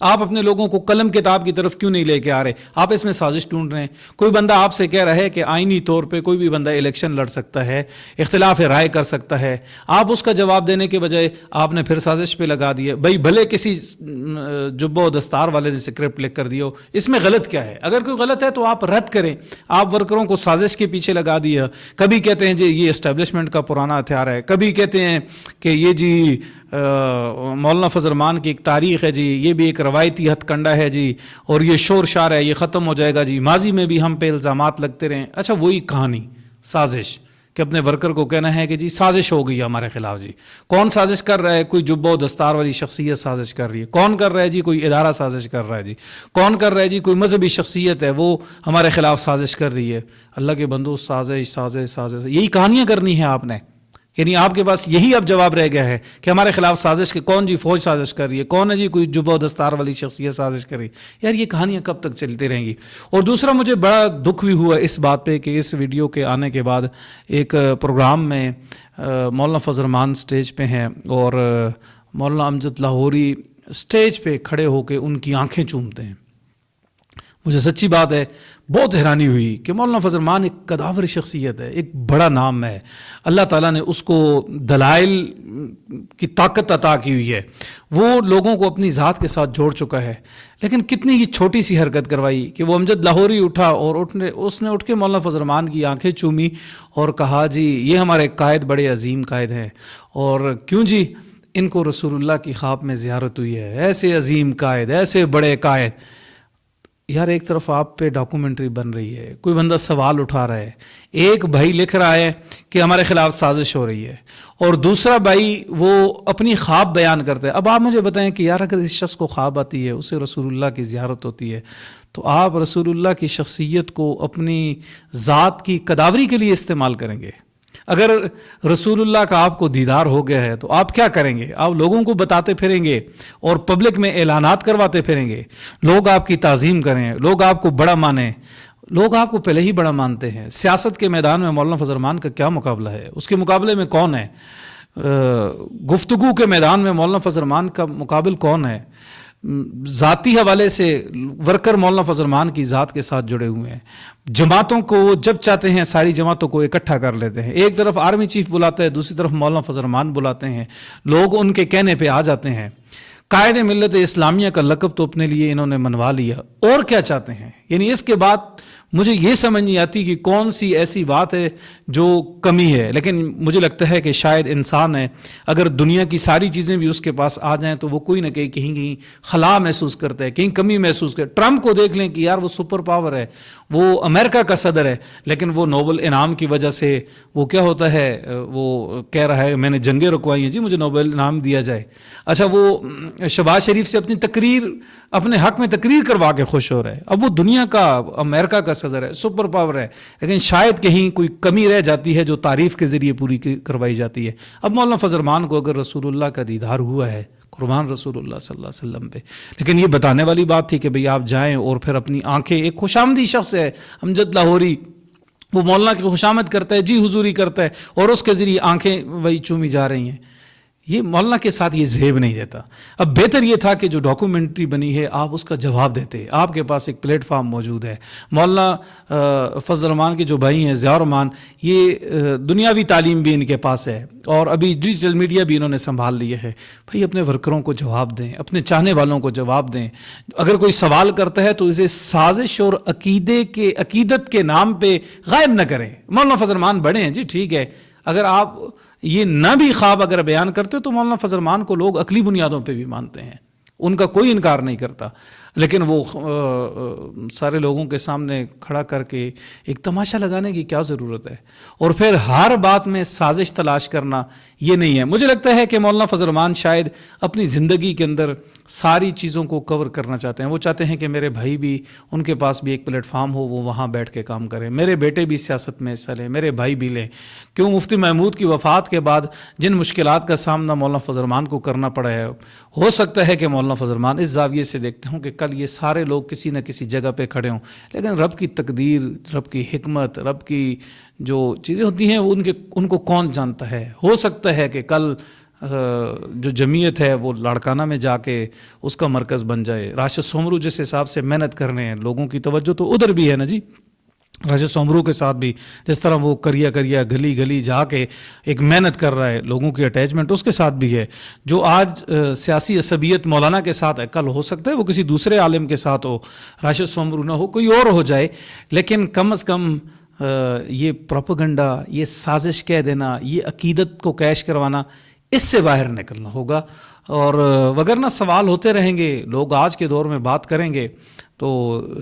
آپ اپنے لوگوں کو قلم کتاب کی طرف کیوں نہیں لے کے آ رہے؟ آپ اس میں سازش ڈھونڈ رہے ہیں. کوئی بندہ آپ سے کہہ رہا ہے کہ آئینی طور پہ کوئی بھی بندہ الیکشن لڑ سکتا ہے, اختلاف رائے کر سکتا ہے, آپ اس کا جواب دینے کے بجائے آپ نے پھر سازش پہ لگا دیا. بھائی بھلے کسی جبہ و دستار والے نے اسکرپٹ لکھ کر دیا ہو, اس میں غلط کیا ہے؟ اگر کوئی غلط ہے تو آپ رد کریں. آپ ورکروں کو سازش کے پیچھے لگا دیا. کبھی کہتے ہیں جی یہ اسٹیبلشمنٹ کا پرانا ہتھیار ہے, کبھی کہتے ہیں کہ یہ جی مولانا فضل الرحمان کی ایک تاریخ ہے جی, یہ بھی ایک روایتی ہتھ کنڈا ہے جی, اور یہ شور شار ہے, یہ ختم ہو جائے گا جی. ماضی میں بھی ہم پہ الزامات لگتے رہے. اچھا وہی کہانی سازش کہ اپنے ورکر کو کہنا ہے کہ جی سازش ہو گئی ہمارے خلاف. جی کون سازش کر رہا ہے؟ کوئی جبہ و دستار والی شخصیت سازش کر رہی ہے. کون کر رہا ہے جی؟ کوئی ادارہ سازش کر رہا ہے. جی کون کر رہا ہے جی؟ کوئی مذہبی شخصیت ہے وہ ہمارے خلاف سازش کر رہی ہے. اللہ کے بندو, سازش سازش سازش, یہی کہانیاں کرنی ہے آپ نے. یعنی آپ کے پاس یہی اب جواب رہ گیا ہے کہ ہمارے خلاف سازش کے کون؟ جی فوج سازش کر رہی ہے. کون ہے جی؟ کوئی جبہ و دستار والی شخصیت سازش کر رہی ہے. یار یہ کہانیاں کب تک چلتی رہیں گی؟ اور دوسرا مجھے بڑا دکھ بھی ہوا اس بات پہ کہ اس ویڈیو کے آنے کے بعد ایک پروگرام میں مولانا فضل الرحمان سٹیج پہ ہیں اور مولانا امجد لاہوری سٹیج پہ کھڑے ہو کے ان کی آنکھیں چومتے ہیں. مجھے سچی بات ہے بہت حیرانی ہوئی کہ مولانا فضل الرحمان ایک قداور شخصیت ہے, ایک بڑا نام ہے, اللہ تعالیٰ نے اس کو دلائل کی طاقت عطا کی ہوئی ہے, وہ لوگوں کو اپنی ذات کے ساتھ جوڑ چکا ہے. لیکن کتنی ہی چھوٹی سی حرکت کروائی کہ وہ امجد لاہوری اٹھا اور اس نے اٹھ کے مولانا فضل الرحمان کی آنکھیں چومی اور کہا جی یہ ہمارے قائد بڑے عظیم قائد ہیں, اور کیوں جی ان کو رسول اللہ کی خواب میں زیارت ہوئی ہے, ایسے عظیم قائد, ایسے بڑے قائد. یار ایک طرف آپ پہ ڈاکومنٹری بن رہی ہے, کوئی بندہ سوال اٹھا رہا ہے, ایک بھائی لکھ رہا ہے کہ ہمارے خلاف سازش ہو رہی ہے, اور دوسرا بھائی وہ اپنی خواب بیان کرتا ہے. اب آپ مجھے بتائیں کہ یار اگر اس شخص کو خواب آتی ہے, اسے رسول اللہ کی زیارت ہوتی ہے, تو آپ رسول اللہ کی شخصیت کو اپنی ذات کی قداوری کے لیے استعمال کریں گے؟ اگر رسول اللہ کا آپ کو دیدار ہو گیا ہے تو آپ کیا کریں گے؟ آپ لوگوں کو بتاتے پھریں گے اور پبلک میں اعلانات کرواتے پھریں گے, لوگ آپ کی تعظیم کریں, لوگ آپ کو بڑا مانیں. لوگ آپ کو پہلے ہی بڑا مانتے ہیں. سیاست کے میدان میں مولانا فضل الرحمان کا کیا مقابلہ ہے؟ اس کے مقابلے میں کون ہے؟ گفتگو کے میدان میں مولانا فضل الرحمان کا مقابل کون ہے؟ ذاتی حوالے سے ورکر مولانا فضل الرحمان کی ذات کے ساتھ جڑے ہوئے ہیں. جماعتوں کو جب چاہتے ہیں ساری جماعتوں کو اکٹھا کر لیتے ہیں. ایک طرف آرمی چیف بلاتے ہیں, دوسری طرف مولانا فضل الرحمان بلاتے ہیں, لوگ ان کے کہنے پہ آ جاتے ہیں. قائد ملت اسلامیہ کا لقب تو اپنے لیے انہوں نے منوا لیا, اور کیا چاہتے ہیں؟ یعنی اس کے بعد مجھے یہ سمجھ نہیں آتی کہ کون سی ایسی بات ہے جو کمی ہے. لیکن مجھے لگتا ہے کہ شاید انسان ہے, اگر دنیا کی ساری چیزیں بھی اس کے پاس آ جائیں تو وہ کوئی نہ کہیں خلا محسوس کرتا ہے, کہیں کمی محسوس کرتا ہے. ٹرمپ کو دیکھ لیں کہ یار وہ سپر پاور ہے, وہ امریکہ کا صدر ہے, لیکن وہ نوبل انعام کی وجہ سے وہ کیا ہوتا ہے, وہ کہہ رہا ہے میں نے جنگیں رکوائی ہیں جی, مجھے نوبل انعام دیا جائے. اچھا وہ شہباز شریف سے اپنے حق میں تقریر کروا کے خوش ہو رہا ہے. اب وہ دنیا کا امریکہ کا صدر ہے, سپر پاور ہے, لیکن شاید کہیں کوئی کمی رہ جاتی ہے جو تعریف کے ذریعے پوری کروائی جاتی ہے. اب مولانا فضل الرحمان کو اگر رسول اللہ کا دیدار ہوا ہے, قربان رسول اللہ صلی اللہ علیہ وسلم پہ, لیکن یہ بتانے والی بات تھی کہ بھئی آپ جائیں اور پھر اپنی آنکھیں, ایک خوشامدی شخص ہے امجد لاہوری, وہ مولانا کی خوشامد کرتا ہے, جی حضوری کرتا ہے, اور اس کے ذریعے آنکھیں وہی چومی جا رہی ہیں. یہ مولانا کے ساتھ یہ زیب نہیں دیتا. اب بہتر یہ تھا کہ جو ڈاکومنٹری بنی ہے آپ اس کا جواب دیتے. آپ کے پاس ایک پلیٹ فارم موجود ہے. مولانا فضل الرحمان کے جو بھائی ہیں ضیاء الرحمان, یہ دنیاوی تعلیم بھی ان کے پاس ہے اور ابھی ڈیجیٹل میڈیا بھی انہوں نے سنبھال لیا ہے. بھائی اپنے ورکروں کو جواب دیں, اپنے چاہنے والوں کو جواب دیں. اگر کوئی سوال کرتا ہے تو اسے سازش اور عقیدت کے نام پہ غائب نہ کریں. مولانا فضل الرحمان بڑے ہیں جی, ٹھیک ہے, اگر آپ یہ نہ بھی خواب اگر بیان کرتے تو مولانا فضل الرحمان کو لوگ عقلی بنیادوں پہ بھی مانتے ہیں, ان کا کوئی انکار نہیں کرتا. لیکن وہ سارے لوگوں کے سامنے کھڑا کر کے ایک تماشا لگانے کی کیا ضرورت ہے, اور پھر ہر بات میں سازش تلاش کرنا یہ نہیں ہے. مجھے لگتا ہے کہ مولانا فضل الرحمان شاید اپنی زندگی کے اندر ساری چیزوں کو کور کرنا چاہتے ہیں. وہ چاہتے ہیں کہ میرے بھائی بھی, ان کے پاس بھی ایک پلیٹ فارم ہو, وہ وہاں بیٹھ کے کام کریں, میرے بیٹے بھی سیاست میں حصہ لیں, میرے بھائی بھی لیں. کیوں مفتی محمود کی وفات کے بعد جن مشکلات کا سامنا مولانا فضل الرحمان کو کرنا پڑا ہے, ہو سکتا ہے کہ مولانا فضل الرحمان اس زاویے سے دیکھتے ہوں کہ کل یہ سارے لوگ کسی نہ کسی جگہ پہ کھڑے ہوں, لیکن رب کی تقدیر, رب کی حکمت, رب کی جو چیزیں ہوتی ہیں وہ ان کو کون جانتا ہے. ہو سکتا ہے کہ کل جو جمعیت ہے وہ لاڑکانہ میں جا کے اس کا مرکز بن جائے. راشد سومرو جس حساب سے محنت کر رہے ہیں, لوگوں کی توجہ تو ادھر بھی ہے نا جی. راشد سومرو کے ساتھ بھی جس طرح وہ کریا گلی گلی جا کے ایک محنت کر رہا ہے, لوگوں کی اٹیچمنٹ اس کے ساتھ بھی ہے. جو آج سیاسی عصبیت مولانا کے ساتھ ہے, کل ہو سکتا ہے وہ کسی دوسرے عالم کے ساتھ ہو, راشد سومرو نہ ہو, کوئی اور ہو جائے, لیکن کم از کم یہ پروپیگنڈا, یہ سازش کہہ دینا, یہ عقیدت کو کیش کروانا, اس سے باہر نکلنا ہوگا. اور وگرنہ سوال ہوتے رہیں گے, لوگ آج کے دور میں بات کریں گے تو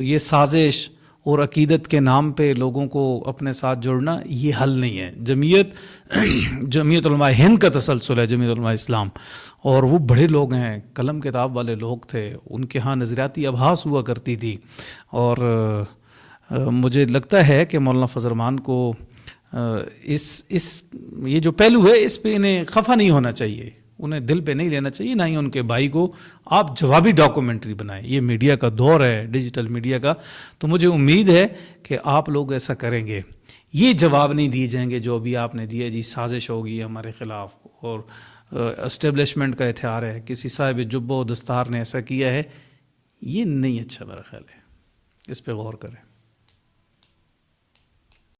یہ سازش اور عقیدت کے نام پہ لوگوں کو اپنے ساتھ جوڑنا یہ حل نہیں ہے. جمعیت علماء ہند کا تسلسل ہے, جمعیت علماء اسلام, اور وہ بڑے لوگ ہیں, قلم کتاب والے لوگ تھے, ان کے ہاں نظریاتی ابحاث ہوا کرتی تھی. اور مجھے لگتا ہے کہ مولانا فضل الرحمان کو اس یہ جو پہلو ہے اس پہ انہیں خفا نہیں ہونا چاہیے, انہیں دل پہ نہیں لینا چاہیے, نہ ہی ان کے بھائی کو. آپ جوابی ڈاکومنٹری بنائیں, یہ میڈیا کا دور ہے, ڈیجیٹل میڈیا کا, تو مجھے امید ہے کہ آپ لوگ ایسا کریں گے. یہ جواب نہیں دیے جائیں گے جو ابھی آپ نے دیا, جی سازش ہوگی ہمارے خلاف اور اسٹیبلشمنٹ کا ہتھیار ہے, کسی صاحب جبہ و دستار نے ایسا کیا ہے. یہ نہیں اچھا میرا خیال ہے, اس پہ غور کریں.